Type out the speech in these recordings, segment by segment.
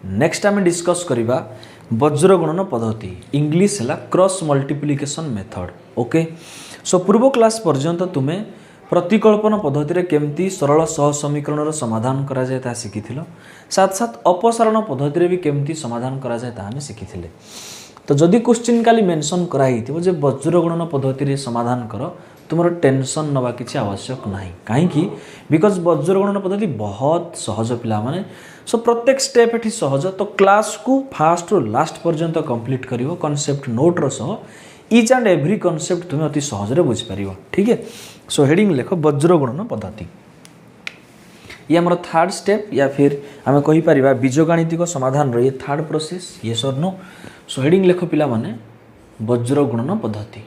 Next आम discuss करवा वज्र गुणन पद्धति इंग्लिश है cross multiplication method. Okay so पूर्व क्लास पर्यंत तुम्हें प्रतिकल्पन पद्धति रे केमती सरल सह समीकरण समाधान करा जाए ता शिखिथिलो, साथ साथ अपसारण पद्धति रे भी केमती समाधान करा जाए ता हमें शिखिथिले। तो जदि क्वेश्चन काली मेंशन कराई थी जे वज्र गुणन पद्धति रे समाधान कर तुमर टेंशन नवा किसी आवश्यक नहीं कहीं बिकज वज्र गुणन पद्धति बहुत सहज पिला माने सो प्रत्येक स्टेप एठी सहज। तो क्लास को फास्ट रु लास्ट पर्यंत कंप्लीट करिवो कॉन्सेप्ट नोट रो सह ईच एंड एवरी कॉन्सेप्ट तुम्हें अति सहज रे बुझ पारिवो। ठीक है सो हेडिंग लेख वज्र गुणन पद्धति ये आमर थर्ड स्टेप या फिर आम कहि परिबा बीजगणितिक समाधान रो ये थर्ड प्रोसेस यस और नो। सो हेडिंग लेख पिला माने वज्र गुणन पद्धति।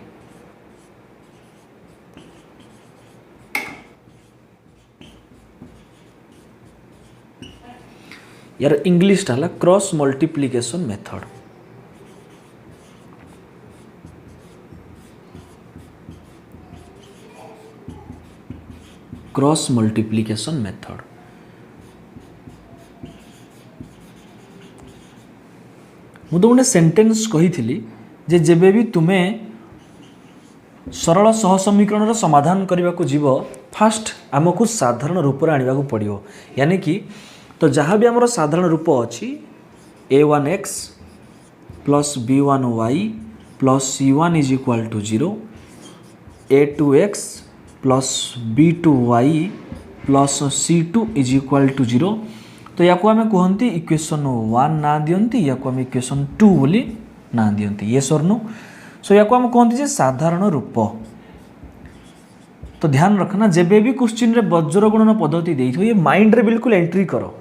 यार इंग्लिश टा cross multiplication method. Cross multiplication method मुझे गोटे सेंटेंस कही जे जेबे भी तुम्हें सरल सह समीकरण समाधान करने को जीव फास्ट आमको साधारण रूप में आने को पड़ो यानी कि तो जहाँ भी आमर साधारण रूप अच्छी a1x plus b1y plus c1 is equal to 0 a2x plus b2y plus c2 is equal to 0 तो या आम कहती इक्वेशन 1 ना दियंती या आम इक्वेशन 2 बोली ना दियंती येस और नो। सो या आम कहती जे साधारण रूप। तो ध्यान रखना जेबे भी क्वेश्चन रे वज्र गुणन पद्धति देइथो ये माइंड रे बिल्कुल एंट्री करो।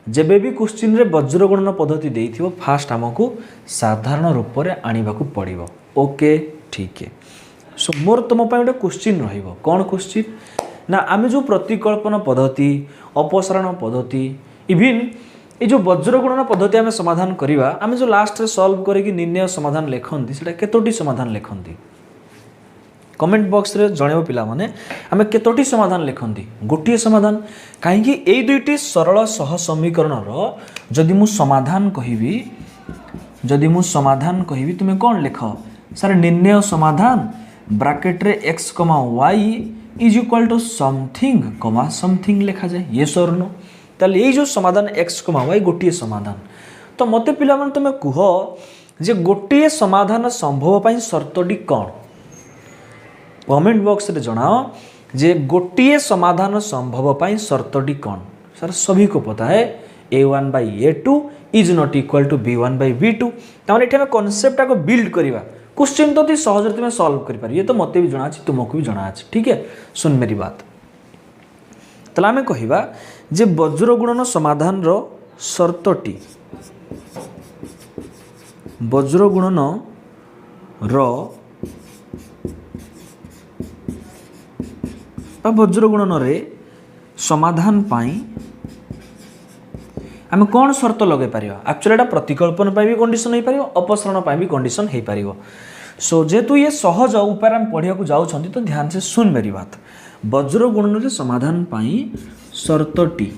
जेबे भी क्वेश्चन रे वज्र गुणन पद्धति देइथिबो फास्ट हमको साधारण रूप रे आनिबा को पड़िबो। ओके ठीक है सो मोर तुम पे गोटे क्वेश्चन रहिबो कौन क्वेश्चन ना आमे जो प्रतिकल्पन पद्धति अपसारण पद्धति इवन ये जो वज्र गुणन पद्धति आमे समाधान करिवा आमे जो लास्ट रे सॉल्व करेकि निर्णय समाधान लेखंती सेटा केतोटी समाधान लेखंती कमेंट बॉक्स रे जणेबो पिला माने आमे केतोटी समाधान लेखंती गोटिए समाधान काहेकि एई दुईटी सरल सह समीकरण रो जदि मु समाधान कहिबी तुमे कोन लेख सर निर्णय समाधान ब्रैकेट रे x, y is equal to something comma something लिखा जाए येस और नो। ताले ये जो समाधान x, y गोटिए समाधान तो मते पिला माने तुमे कुह जे गोटिए समाधान संभव पई शर्तटी कोन कमेंट बॉक्स रे जणाओ जे गोटिए समाधान संभव पई शर्तटी कोन। सर सभी को पता है a1 by a2 is not equal to b1 by b2 तामाने एठे में कांसेप्ट को बिल्ड करबा क्वेश्चन तो सहज तुम्हें सॉल्व कर पार ये तो मते भी जना तुमको भी जना। ठीक है सुन मेरी बात तला आम कहवा जे वज्र गुणन समाधान रो शर्तटी वज्र गुणन रो वज्र गुणन रे समाधान पाई आम कौन शर्त लगे पार एक्चुअली एटा प्रतिकल्पन भी कंडीशन हो पार अपसारण भी कंडीशन हो पार। सो जेहेतु ये सहज उपाय आम पढ़ा जाऊँ तो ध्यान से सुन मेरी बात वज्र गुणन रे समाधान पाई शर्तटी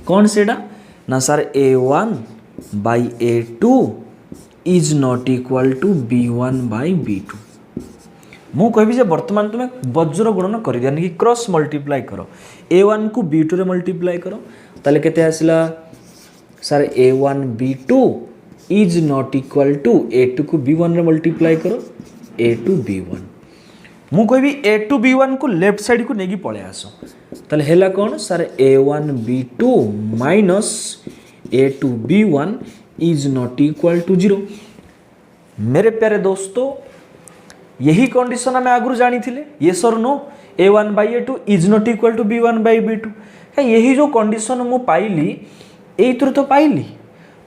कौन सेटा ना sir a1 by a2 is not equal to b1 by b2 मु कहबी वर्तमान तुम्हें वज्र गुणन कर दिया कि क्रॉस मल्टीप्लाई करो a1 को b2 रे मल्टीप्लाई करो ताले केते आसिला sir a1 b2 is not equal to a2 को b1 रे मल्टीप्लाई करो a2 b1 मु कहबी a2 b1 को लेफ्ट साइड को नेगी पळे आसो ताले हेला कोन sir a1 b2 minus a2 b1 is not equal to 0। मेरे प्यारे दोस्तों यही कंडीशन आम आगु जानी येस और no a1 by a2 is not equal to b1 by b2 यही जो कंडीशन मु पाइली एथुर तो पाइली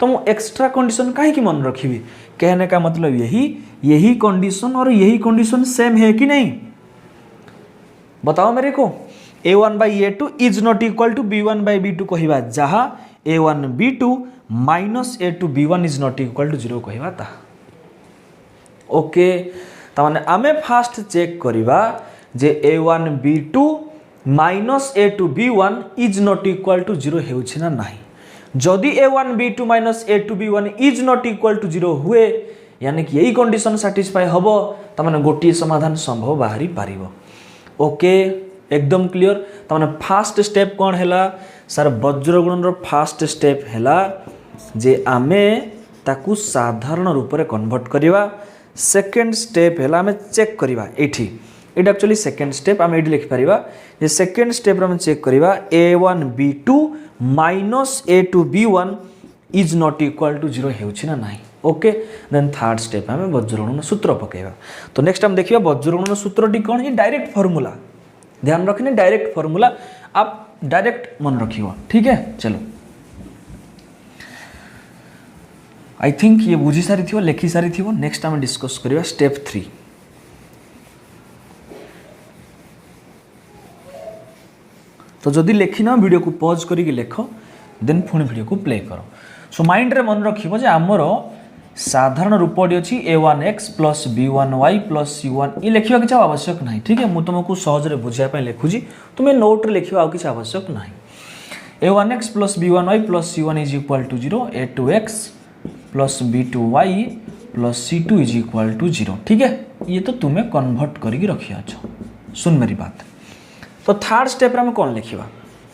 तो मु एक्स्ट्रा कंडीशन कहीं मन रखी कहने का मतलब यही कंडीशन और यही कंडीशन सेम है कि नहीं बताओ मेरे को a1 by a2 is not equal to b1 by b2 कहवा जहाँ a1 b2 minus a2 b1 is not equal to 0 कहवा ता ओके ताने आमे फास्ट चेक करिवा जे a1 b2 minus a2 b1 is not equal to 0 हेउछि ना नाही जदि a1 b2 minus a2 b1 is not equal to 0 हुए यानी कि यही कंडीशन सैटिस्फाई हम तमाने गोटे समाधान संभव बाहरी पारिबो। ओके एकदम क्लियर। तमाने फास्ट स्टेप कौन हैला सर वज्र गुणन रो फास्ट स्टेप हैला जे आमे ताकू साधारण रूप में कन्वर्ट करवा। सेकेंड स्टेप हैला आमे चेक करवा एठी एटा एक्चुअली सेकेंड स्टेप आमे एठी लिखि परिबा जे सेकेंड स्टेप रे आमे चेक करवा a1 b2 minus a2 b1 is not equal to 0 हेउछि ना नाही। ओके देन थर्ड स्टेप आमे वज्रगुणन सूत्र पकेबा। तो नेक्स्ट हम देखिबा वज्रगुणन सूत्रटी कोन है डायरेक्ट फार्मूला ध्यान रखने डायरेक्ट फार्मूला आप डायरेक्ट मन रखियो ठीक है। चलो आई थिंक ये बुझी सारी थी लिखी सारी थी। नेक्स्ट आम डिस्कस करवा स्टेप 3। तो जदि लिखिन वीडियो को पॉज करके लिख देन पुणी वीडियो को प्ले कर। सो माइंड रे मन रखिबो जे आमर साधारण रूपटी अच्छी a1x plus b1y plus c1 ये लिखा किसी आवश्यक ना ठीक है। मुझे तुमको सहजरे बुझापी लिखुची तुम्हें नोट रे लिखा आउ किसी आवश्यक ना। a1x plus b1y plus c1 is equal to 0 a2x plus b2y plus c2 is equal to 0 ठीक है। ये तो तुम्हें कन्वर्ट करके रखिया सुन मेरी बात। तो थर्ड स्टेप रे हम कौन लिखा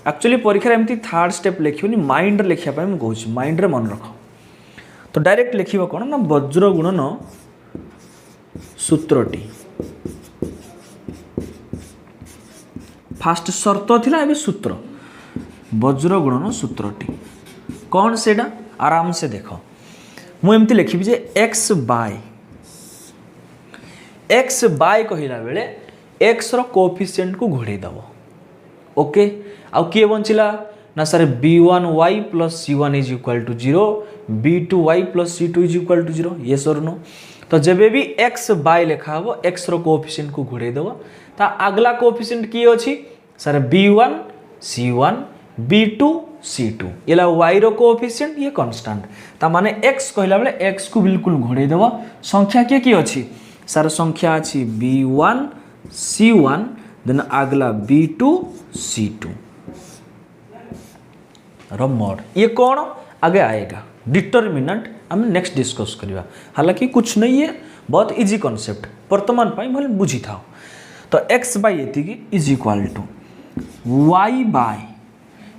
एक्चुअली परीक्षा एमती थर्ड स्टेप लिखनी माइंड रे लिखापी मुझे कहूँ माइंड रे मन रख। तो डायरेक्ट लिखा कौन ना वज्र गुणन सूत्रटी फास्ट शर्त थिला एबे सूत्र वज्र गुणन सूत्रटी कौन सेटा आराम से देख मु एमती लिखी जे x बाय कहला बेले x रो कोएफिशिएंट को घोड़े दब। ओके आउ किए बंचिला ना sir b1y plus c1 is equal to 0 b2y plus c2 is equal to 0 yes और नो। तो जब भी x बाय लिखा हम x रो कोएफिशिएंट को घोड़े दब ता अगला कोएफिशिएंट किए अछि sir b1 c1 b2 c2 इला y रो कोएफिशिएंट ये कांस्टेंट ता माने x कहला बेले x को बिल्कुल घोड़े दब। संख्या के अछि सर संख्या अछि b1 c1 देन अगला b2 c2 रो मॉड ये कौन आगे आएगा डिटरमिनेंट हम नेक्स्ट डिस्कस करवा। हालांकि कुछ नहीं है बहुत इजी कॉन्सेप्ट वर्तमान पाई भले बुझी था। तो x बाय एतिकी is equal to y by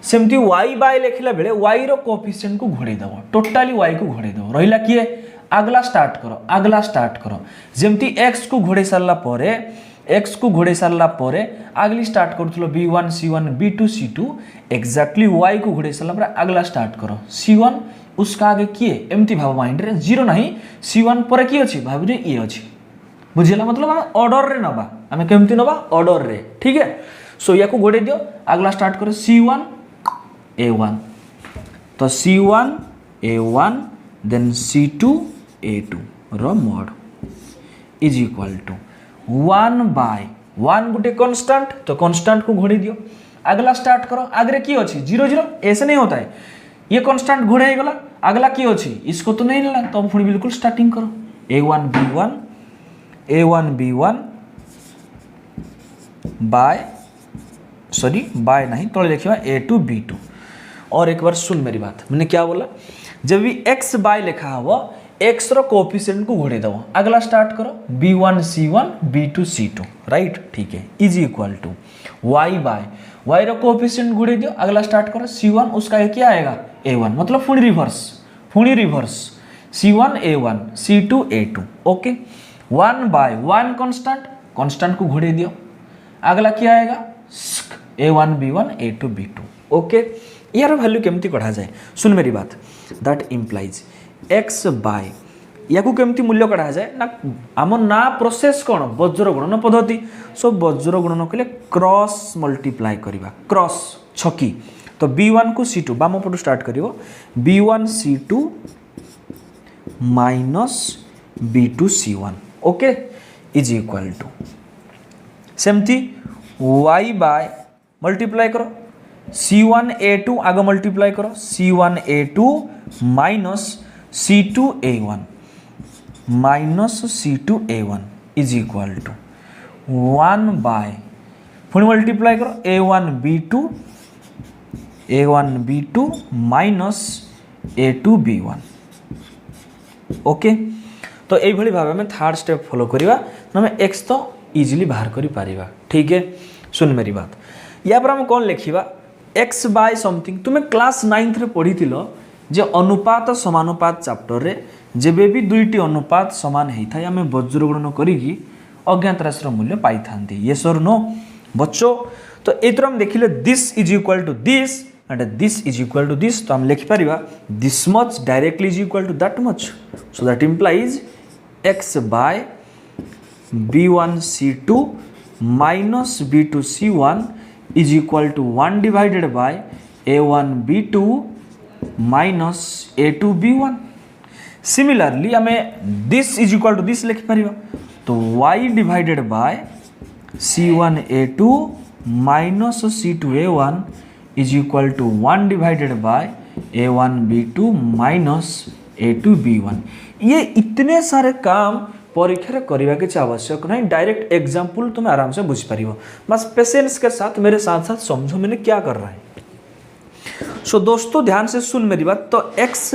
सेमती y बाय लिखला बेले y रो कोएफिशिएंट को घोड़े दबो टोटली y को घोड़े दबो रहिला किए अगला स्टार्ट करो जेमती x को घोड़े सारला परे x को घोड़े सारला परे अगली start करूथलो b1 c1 b2 c2 exactly y को घोड़े सारला परे अगला स्टार्ट करो c1 उसका आगे किए एमती भाव माइंड रे 0 नहीं c1 परे की अछि भाबी रे ए अछि बुझिला मतलब हम ऑर्डर रे नबा हमें केमती नबा ऑर्डर रे ठीक है। सो या को घोड़े दियो अगला स्टार्ट करो c1 a1 तो c1 a1 then c2 a2 row mod is equal to 1 by 1 गुटे कांस्टेंट तो कांस्टेंट को घोड़ी दियो अगला स्टार्ट करो आगे की अच्छी 0 0 ऐसे नहीं होता है ये कांस्टेंट घोड़े गला अगला की अच्छी इसको तो नहीं लेना तो फिर बिल्कुल स्टार्टिंग करो a1 b1 bye sorry bye नहीं तो लिखिए a2 b2। और एक बार सुन मेरी बात मैंने क्या बोला जब भी x बाय लिखा हुआ x रो कोएफिशिएंट को घोड़े दबो अगला स्टार्ट करो b1 c1 b2 c2 right ठीक है is equal to y by y row coefficient घोड़े दियो अगला स्टार्ट करो c1 उसका क्या आएगा a1 मतलब full reverse c1 a1 c2 a2 okay 1 by 1 constant को घोड़े दियो अगला क्या आएगा a1 b1 a2 b2 okay. यार वैल्यू केमती कढ़ा जाए सुन मेरी बात दैट इम्प्लाइज x बाय या केमती मूल्य कढ़ा जाए ना आम ना प्रोसेस कौन वज्र गुणन पद्धति। सो वज्र गुणन कले क्रॉस मल्टीप्लाई करवा क्रॉस छकी तो b1 को c2 बाम पटू स्टार्ट करिवो b1 c2 minus b2 c1 okay is equal to सेमती y बाय मल्टीप्लाई करो c1 a2 आगे मल्टीप्लाई करो c1 a2 minus c2 a1 minus c2 a1 is equal to 1 by पुणी मल्टीप्लाई करो a1 b2 a1b2 minus a2b1 okay. तो यही भाव में थर्ड स्टेप फॉलो करिवा ना एक्स तो इजीली बाहर करि पारिबा ठीक है। सुन मेरी बात या पर हम कौन लिखिबा एक्स बाय समथिंग तुम्हें क्लास 9th रे पढ़ी जे अनुपात समानुपात चैप्टर रे जेबे भी दुईटी अनुपात समान होता है आम वज्र गुणन करी अज्ञात राशि मूल्य पाई था येस और नो बच्चों। तो एथर हम देखिले this is equal to this and this is equal to this तो हम लिखिपर this much directly is equal to that much so that implies x by b1c2 minus b2c1 is equal to 1 divided by a1b2 minus a2b1। Similarly आम this is equal to this लिखिपर तो y divided by c1a2 minus c2a1 is equal to 1 divided by a1b2 minus a2b1। ये इतने सारे काम परीक्षा करने की आवश्यक नहीं, डायरेक्ट एग्जाम्पल तुम्हें आराम से बुझ पार। बस पेशेंस के साथ मेरे साथ साथ समझो मैंने क्या कर रहा है। सो दोस्तों ध्यान से सुन मेरी बात। तो x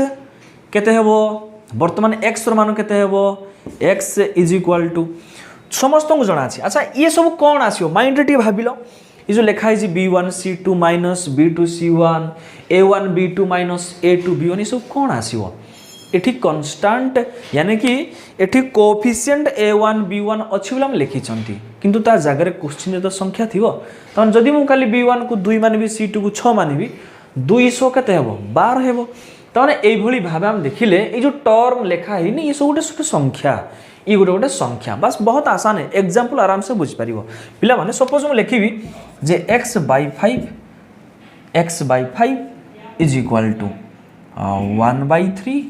कहते हैं वो वर्तमान x मान कहते हैं वो x इज इक्वल टू समस्त को जना अच्छे। अच्छा ये सब कौन आसो माइंड रे भाविल ये जो लिखाई b1c2 minus b2c1 a1b2 minus a2b1 ये सब कौन आसो एठी कन्स्टांट यानी कि एठी कोएफिशिएंट a1b1 अच्छी बोले लिखी किंतु ता जगह क्वेश्चन तो संख्या थी तब जदि मुझे खाली b1 को 2 मानबी c2 को 6 मानबी 200 केते हेबो 12 हेबो तने एभली भाबे हम देखिले ए जो टर्म लिखा है ये सब गोटे संख्या ये गोटे संख्या बस बहुत आसान है एग्जांपल आराम से बुझ पारिबो पिला माने सपोज मैं लिखिबी जे x/5 is equal to 1/3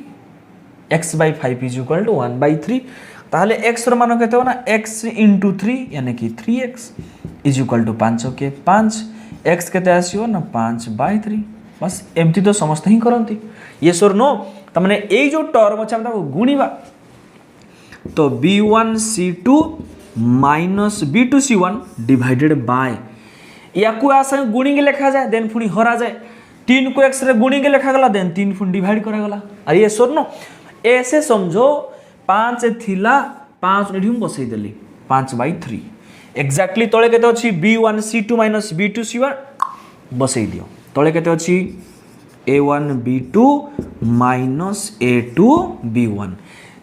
x/5 is equal to 1/3 ताहले x रो मान केते हो ना x × 3 यानी कि 3x इज इक्वल टू 5 के 5 x केते आसीओ ना 5/3 बस एमती तो समस्त ही करंती येस और नो तमने ए जो टर्म अछि हम ताको गुणीबा तो b1c2 minus b2c1 divided bye या को आसे गुणी के लिखा जाए देन पुनी हरा जाए 3 को x रे गुणी के लिखा गला देन 3 पुनी डिवाइड करा गला अरे येस और नो ऐसे समझो 5 थिला 5 एठी हम बसई देली 5/3 एक्जेक्टली तळे केते अछि b1c2 माइनस b2c1 बसई दियो तळे केते अछि a1b2 माइनस a2b1।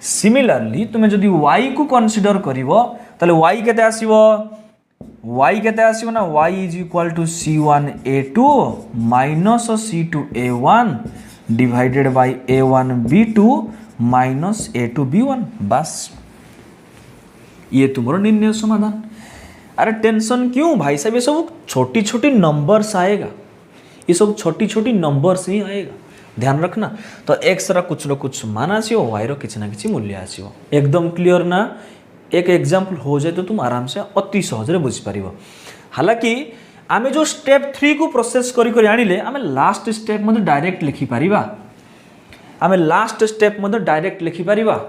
सिमिलरली तुमे जदि y को कंसीडर करिवो ताले y केते आसीबो ना y is equal to c1a2 minus c2a1 divided by a1b2 minus a2b1 बस ये तुम्हारा निर्णय समाधान। अरे टेंशन क्यों भाई साहब ये सब छोटी छोटी नंबर्स आएगा ये सब छोटी छोटी नंबर्स ही आएगा ध्यान रखना। तो x रा कुछ न कुछ मान आसीओ y रो किछ ना किछ मूल्य आसीओ एकदम क्लियर ना। एक एग्जांपल हो जाए तो तुम आराम से अति सहज रे बुझ पारिबो। हालांकि आमे जो स्टेप 3 को प्रोसेस करी करी आनिले आमे लास्ट स्टेप मध्ये डायरेक्ट लिखि पारिबा आमे लास्ट स्टेप मध्ये डायरेक्ट लिखि पारिबा।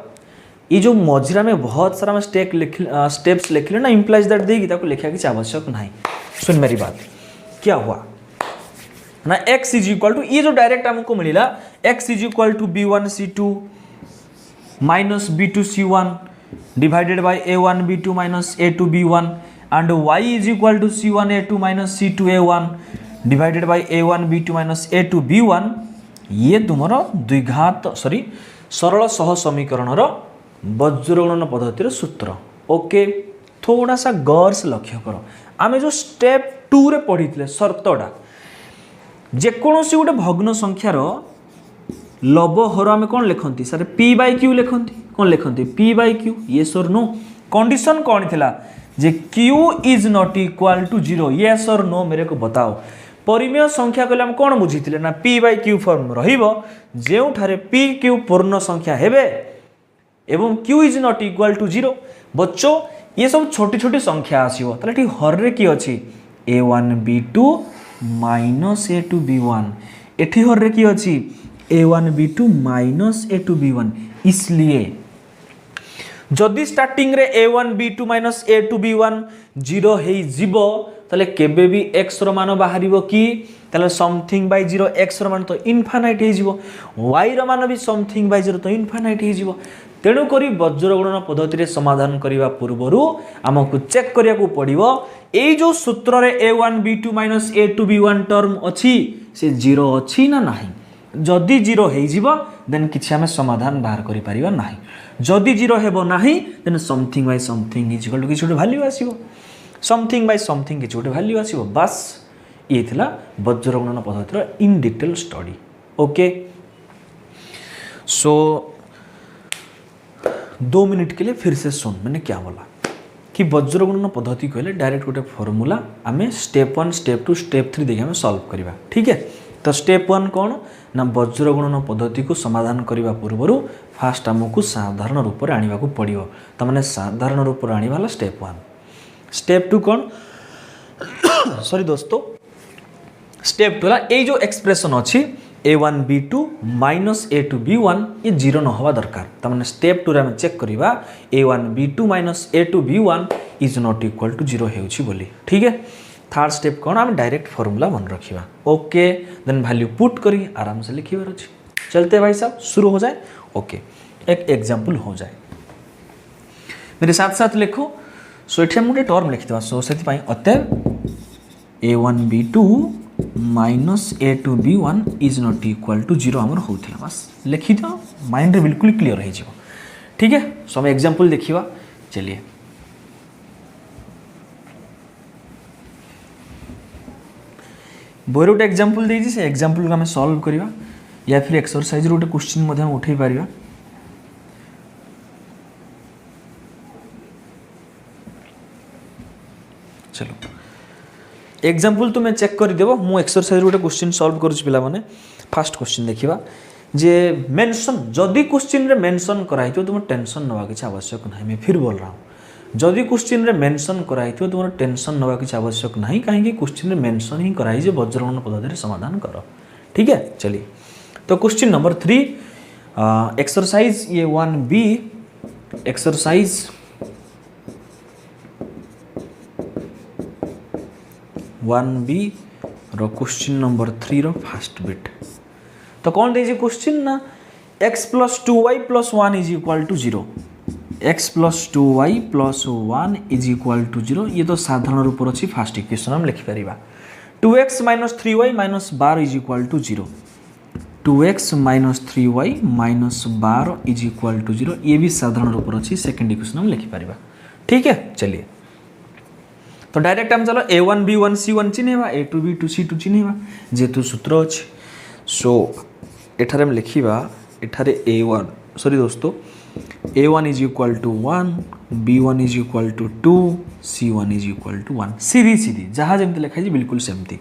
ये जो मझिरा में बहुत सारा स्टेप्स लिखले ना इम्प्लाइज दैट देगी ताको लिखा की आवश्यक नहीं। सुन मेरी बात क्या हुआ ना x इज इक्वल टू ये जो डायरेक्ट हमको मिला x is equal to b1c2 minus b2c1 divided by a1b2 minus a2b1 and y is equal to c1a2 minus c2a1 divided by a1b2 minus a2b1 ये तुम्हारा द्विघात सरल सह समीकरण वज्रगणन पद्धतिर सूत्र ओके। थोड़ा सा गौर से लक्ष्य करो आमे जो स्टेप 2 रे पढ़ी शर्तटा जेकोसी गोटे भग्न संख्यार लब हर आम कौन लिखती सर p/q लिखती कौन लिखती p/q येस और नो। कंडीशन कौन थिला जे q is not equal to 0 yes और नो मेरे को बताओ। परिमेय संख्या कहले हम कौन बुझीथिले ना p/q फॉर्म रहिबो जेउठारे pq पूर्ण संख्या हेबे एवं q is not equal to 0। बच्चों ये सब छोटी छोटी संख्या आसीबो ताले ठीक हर रे की अछि a1b2 माइनस a2b1 एठी हर रे की अछि a1b2 माइनस a2b1 इसलिए जदि स्टार्टिंग रे a1 b2 minus a2 b1 0 हेई जीवो ताले केबे भी x रो मान बाहरिबो कि ताले समथिंग बाय 0 x रो मान तो इनफाइनाइट हेई जीवो y रो मान भी समथिंग बाय 0 तो इनफाइनाइट हेई जीवो तेणु करी वज्र गुणन पद्धति रे समाधान करिवा पूर्वरु हमकु चेक करिया को पड़िबो ए जो सूत्र रे a1 b2 minus a2 b1 term अछि से 0 अछि ना नाही जदि 0 हेई जीवो देन किछि हमें समाधान बाहर करि परिबा नाही जदि 0 हेबो नाही then something by something is equal to किछि वैल्यू आसीबो समथिंग बाय समथिंग किछि वैल्यू आसीबो बस ये थिला वज्र गुणन पद्धति रो in detail study okay so 2 minute के लिए फिर से सुन मैंने क्या बोला कि वज्र गुणन पद्धति कहले डायरेक्ट गोटे फॉर्मूला आमे स्टेप 1 स्टेप 2 स्टेप 3 देखि हमें सॉल्व करबा ठीक है तो स्टेप 1 कौन ना वज्र गुणन पद्धति को समाधान करबा पूर्वरु फास्ट हमकु साधारण रूप रे आनिबा को पड़िबो त माने साधारण रूप रे आनिबाला स्टेप 1 स्टेप 2 कौन सॉरी दोस्तों स्टेप 2 ला ए जो एक्सप्रेशन अछि a1 b2 minus a2 b1 ये 0 न होवा दरकार त माने स्टेप 2 रे हम चेक करबा a1 b2 minus a2 b1 is not equal to 0 हेउछि बोली ठीक है थर्ड स्टेप कौन हम डायरेक्ट फार्मूला मन रखिबा ओके देन वैल्यू पुट करी आराम से लिखिबार अछि चलते भाई साहब शुरू हो जाए ओके एक एग्जांपल हो जाए मेरे साथ साथ लिखो सो एठी हम गोटे टर्म लिखितबा सो सेति पई अतएव a1 b2 minus a2 b1 is not equal to 0 हमर होथिला बस लिखि दो माइंड रे बिल्कुल क्लियर हो जिवो ठीक है सो हम एग्जांपल देखिबा चलिए बोरोट एग्जांपल देजी से एग्जांपल को हम सॉल्व करिवा या फिर एक्सरसाइज रो गोटे क्वेश्चन मध्ये हम उठै पारिबा चलो एग्जांपल तो मैं चेक कर देबो मु एक्सरसाइज रो क्वेश्चन सॉल्व करूछ पिला माने फर्स्ट क्वेश्चन देखिबा जे मेंशन जदी क्वेश्चन रे मेंशन कराई तो तुम टेंशन नवा के आवश्यक नहीं मैं फिर बोल रहा हूं जदी क्वेश्चन रे मेंशन कराई तो तुम टेंशन नवा के आवश्यक नहीं काहे कि क्वेश्चन रे मेंशन ही कराई जे वज्र गुणन पद्धति रे समाधान करो ठीक है चलिए तो क्वेश्चन नंबर 3 एक्सरसाइज ये 1b एक्सरसाइज 1b रो question number 3 row first bit तो कौन दे क्वेश्चन ना x plus 2y plus 1 is equal to 0 x plus 2y plus 1 is equal to 0 ये तो साधारण रूप अच्छी फर्स्ट इक्वेशन हम लिखि परिबा 2x minus 3y minus 12 is equal to 0 2x minus 3y minus 12 is equal to 0 ये भी साधारण रूप अच्छी सेकंड इक्वेशन हम लिखि परिबा ठीक है चलिए तो डायरेक्ट हम चलो a1 b1 c1 चिन्हवा a2 b2 c2 चिन्हवा जेतु सूत्र अछि सो एठारे हम लिखिबा एठारे a1 सॉरी दोस्तों a1 is equal to 1 b1 is equal to 2 c1 is equal to 1 सीधी सीधी जहाँ जेमते लिखा है बिल्कुल सेमती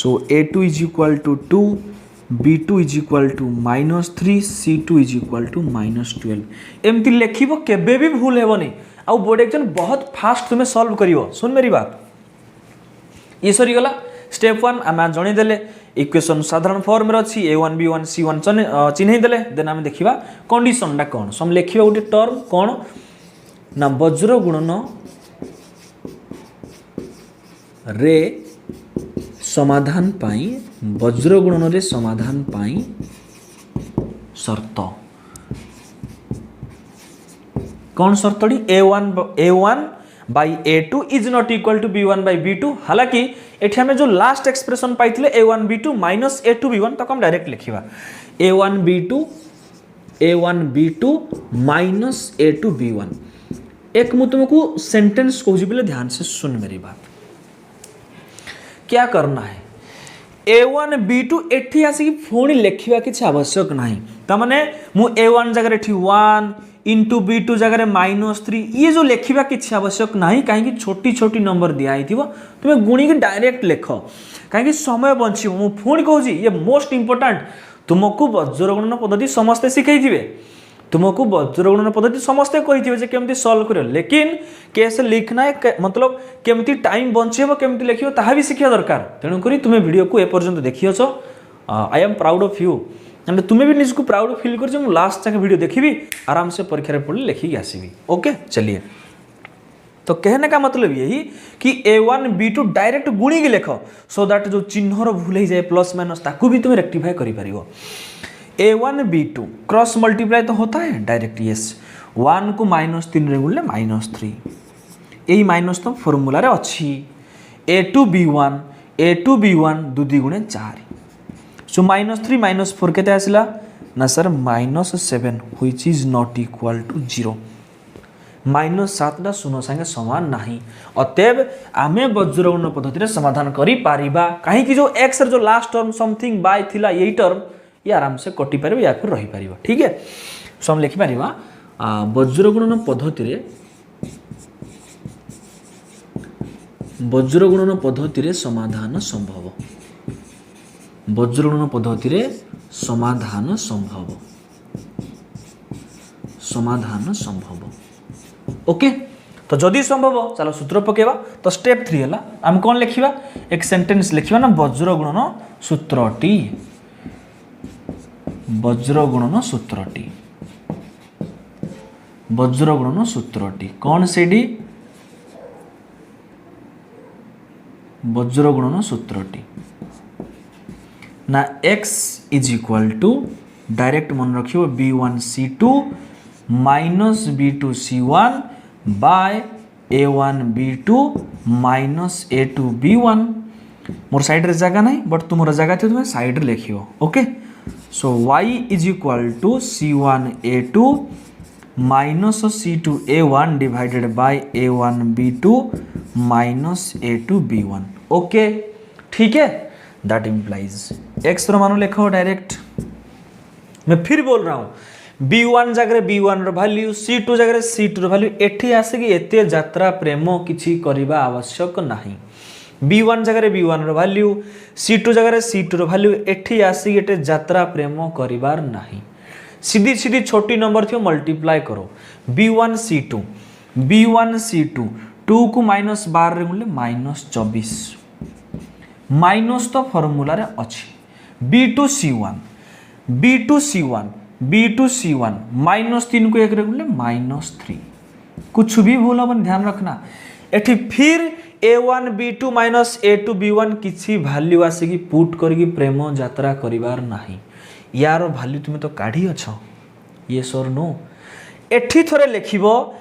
सो a2 is equal to 2 b2 is equal to -3 c2 is equal to -12 एमती लिखिबो केबे भी भूल हेबनी आउ बोर्ड एग्जाम बहुत फास्ट तुम्हें सॉल्व करिवो सुन मेरी बात ये सरी गला स्टेप 1 आम जणी देले इक्वेशन साधारण फॉर्म रे अछि a1 b1 c1 चिन्है देले देन हम देखिबा कंडीशन डा कोन सम लिखिबा उठी टर्म कोन ना वज्र गुणन रे समाधान पाई वज्र गुणन रे समाधान पाई शर्त कौन शर्तड़ी a1 by a2 is not equal to b1 by b2 हालांकि एठी हमें जो last expression पाइथिले a1 b2 minus a2 b1 तक हम direct लिखिबा a1 b2 minus a2 b1 एक मु तुमको सेंटेंस कहूजी पहले ध्यान से सुन मेरी बात क्या करना है a1 b2 एठी आसी फोनी लिखिबा किछ आवश्यक नाही त माने मु a1 जगह एठी 1 इंटू b2 जगह -3 ये जो लिखा किसी आवश्यक नहीं कहीं छोटी छोटी नंबर दिखाई तुम्हें गुणी की डायरेक्ट लिख कहीं समय बच पुणी कहूँ ये मोस्ट इंपोर्टाट तुमको वज्र गुणन पद्धति समस्ते शिखई तुमको वज्र गुणन पद्धति समस्ते कही केमती सॉल्व कर लेकिन कैसे लिखना है मतलब केमती टाइम बचेब केमती लिख ता भी शिखा दरकार तेणुक तुम्हें वीडियो को एपर्यंत देखिए I am proud of you and तुम्हें भी निज को प्राउड फील कर लास्ट तक वीडियो देखी आराम से परीक्षा पढ़े लिखिक आसबि। ओके चलिए, तो कहने का मतलब यही कि A1 B2 डायरेक्ट गुणी की लेख सो दैट जो चिन्हर भूल हो जाए प्लस माइनस ताकू भी तुम रेक्टिफाई कर A1 B2 क्रॉस मल्टीप्लाई तो होता है डायरेक्ट, यस 1 को -3 रे गुणले -3 यही माइनस तो फॉर्मूला रे अच्छी। A2 B1 2 2 गुणे 4 सो -3 -4 केते आसला ना sir -7 which is not equal to 0 -7 शून्य संगे समान नहीं। अतएव आमे वज्रगुणन पद्धति समाधान करि पारिबा कहीं जो x जो लास्ट टर्म समथिंग बाय थिला यही टर्म ये आराम से कटि पारिबा या फिर रही पारिबा। ठीक है, सो हम लिखि पारिबा वज्रगुणन पद्धति रे समाधान संभव, वज्रगुणन पद्धति रे समाधान संभव। ओके, तो जदि संभव चलो सूत्र पकेबा। तो स्टेप 3 है आम कौन लिखा, एक सेंटेंस लिखा ना वज्रगुणन सूत्रटी, वज्रगुणन सूत्रटी कौन से वज्रगुणन सूत्रटी ना x is equal to direct मन रखियो B1C2 minus B2C1 by A1 B2 minus A2 B1। मोर साइड रे जगह नहीं बट तुम जगह थी तुम्हें साइड रे लिखियो। Okay, so y is equal to C1 A2 minus C2 A1 divided by A1 B2 minus A2 B1। Okay ठीक है, दैट इम्प्लाइज x रो मान लिखो डायरेक्ट। मैं फिर बोल रहा हूँ B1 जगह B1 रो वैल्यू, C2 जगह C2 रो वैल्यू एठी आसिक एते यात्रा प्रेम किछि करिबा आवश्यक नाही। B1 जगह B1 रो वैल्यू, C2 जगह C2 रो वैल्यू एठी आसिक एटे यात्रा प्रेम करिबार नाही। सीधी सीधी छोटी नंबर थियो मल्टीप्लाई करो B1 C2 2 को -12 रे गुणले -24 माइनस तो फॉर्मूला रे अछि। B2 C1 -3 को 1 रे गुणले -3 कुछ भी भूल हबन ध्यान रखना। एठी फिर A1 B2 minus A2 B1 किछि वैल्यू आसिकी पुट करके प्रेम यात्रा करिबार नाही। यार वैल्यू तुम तो काढ़ी अछ, यस और नो। एठी थरे लिखिबो,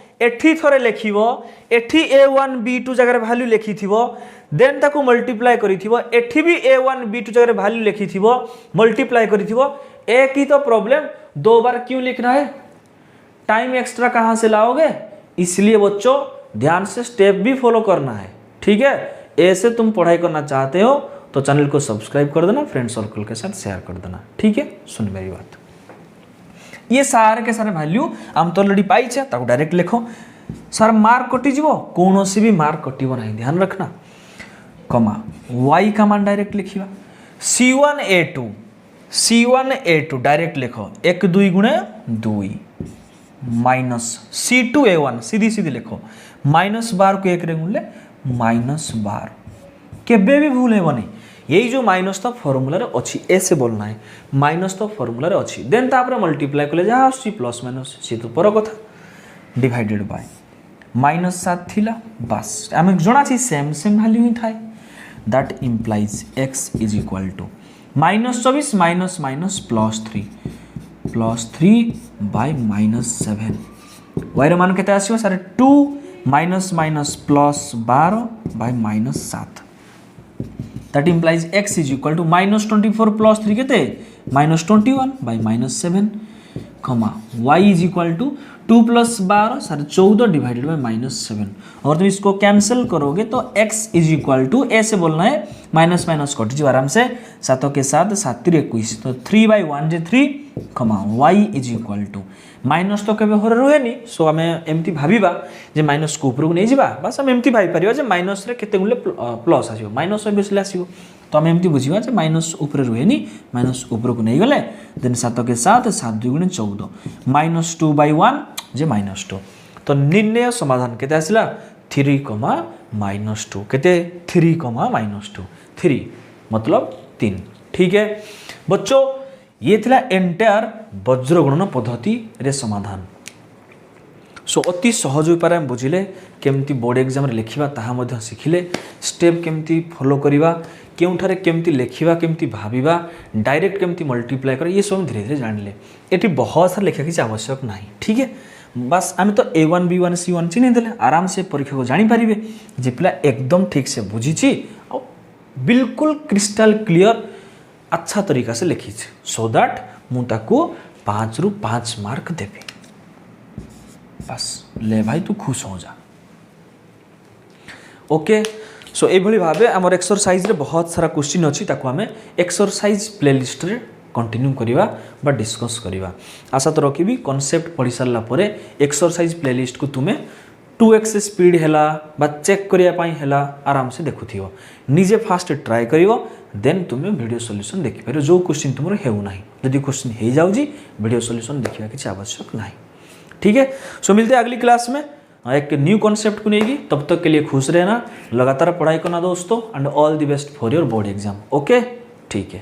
एठी A1 B2 जगह वैल्यू लिखिथिबो देन ताको मल्टीप्लाई करिथिबो, एठी भी A1 B2 जगह वैल्यू लिखिथिबो मल्टीप्लाई करिथिबो। एक ही तो प्रॉब्लम दो बार क्यों लिखना है, टाइम एक्स्ट्रा कहां से लाओगे? इसलिए बच्चों ध्यान से स्टेप भी फॉलो करना है। ठीक है, ऐसे तुम पढ़ाई करना चाहते हो तो चैनल को सब्सक्राइब कर देना, फ्रेंड सर्कल के साथ शेयर कर देना। ठीक है, सुन मेरी बात। ये सारे के सारे वैल्यू आम तो ऑलरेडी पाई छे, ताको डायरेक्ट लिखो। सर मार्क कटि जीवो, कोनोसी भी मार्क कटिबो नहीं, ध्यान रखना। कमा y का मान डायरेक्ट लिखिबा। C1 A2 डायरेक्ट लिखो 1 2 गुणे 2 माइनस C2 A1 सीधी सीधी लिखो -12 को 1 रे गुणले -12 केबे भी भूल हेबनी। यही जो माइनस तो फॉर्मूला रे अछि, ऐसे बोलना है माइनस तो फॉर्मूला रे अछि देन तापर मल्टीप्लाई कले जा आसी प्लस माइनस से तो पर कथा डिवाइडेड बाय -7 थिला बस आम जणा छी सेम वैल्यू ही थाए। That implies x is equal to -24 minus +3 by -7 y रे मान केते आसीबो sir 2 minus +12 by -7। That implies x is equal to -24 +3 केते -21 by -7 comma y is equal to 2 + 12 sir 14 divided by -7। और तुम इसको कैंसिल करोगे तो x इज इक्वल टू ऐसे बोलना है माइनस कट जी आराम से 7 के साथ 7 21 तो 3/1 जे 3 comma y is equal to minus तो केबे होरे रुहेनी। सो आम एमती भाबिबा जे माइनस को ऊपर को नहीं जाबा, बस हम एमती भाबी परिबा जे माइनस रे केते गुले प्लस आसीबो माइनस ऑब्वियसली आसीबो। तो आम एमती बुझिबा जे माइनस ऊपर रुहेनी, माइनस ऊपर को नहीं गले देन 7 के साथ 7 2 * 14 -2/1 जे -2। तो निर्णय समाधान केते आसिला 3, -2 केते 3, -2 3 मतलब 3। ठीक है बच्चों, ये थिला एंटायर वज्र गुणन पद्धति रे समाधान। सो अति सहज उपाय हम बुझिले केमती बोर्ड एग्जाम रे लिखिबा ताहा मध्य शिखिले स्टेप केमती फॉलो करिबा केउठारे केमती लिखिबा केमती भाबिबा डायरेक्ट केमती मल्टीप्लाई कर ये सब धीरे धीरे जानिले एठी बहुत सारा लिखा किसी आवश्यक नाही। ठीक है बस आम तो A1 B1 C1 चिन्ह देले आराम से परीक्षा को जानी पारिबे जे पिला एकदम ठीक से बुझीची और बिल्कुल क्रिस्टल क्लियर अच्छा तरीका से लिखी सो दैट मु ताको 5 रु 5 मार्क देबी। बस ले भाई तू खुश हो जा। ओके सो ये भाव आम एक्सरसाइज रे बहुत सारा क्वेश्चन अच्छी ताको आम एक्सरसाइज प्लेलिस्ट रे कंटिन्यू करिबा बा डिस्कस करिबा। आशा तो रखी कॉन्सेप्ट पढ़ी सारा पर एक्सरसाइज प्लेलिस्ट को तुम्हें 2x स्पीड हैला बा चेक करिया पाई हैला आराम से देखुथियो निजे फास्ट ट्राई करियो देन तुम्हें वीडियो सॉल्यूशन देखि पारो जो क्वेश्चन तुमर हेउ नाही यदि क्वेश्चन हे जाउजी वीडियो सॉल्यूशन देखिबा किछि आवश्यक नाही। ठीक है सो मिलते हैं अगली क्लास में एक न्यू कॉन्सेप्ट को लेगी। तब तक के लिए खुश रहना लगातार पढ़ाई करना दोस्तों and all the best for your board exam. Okay ठीक है।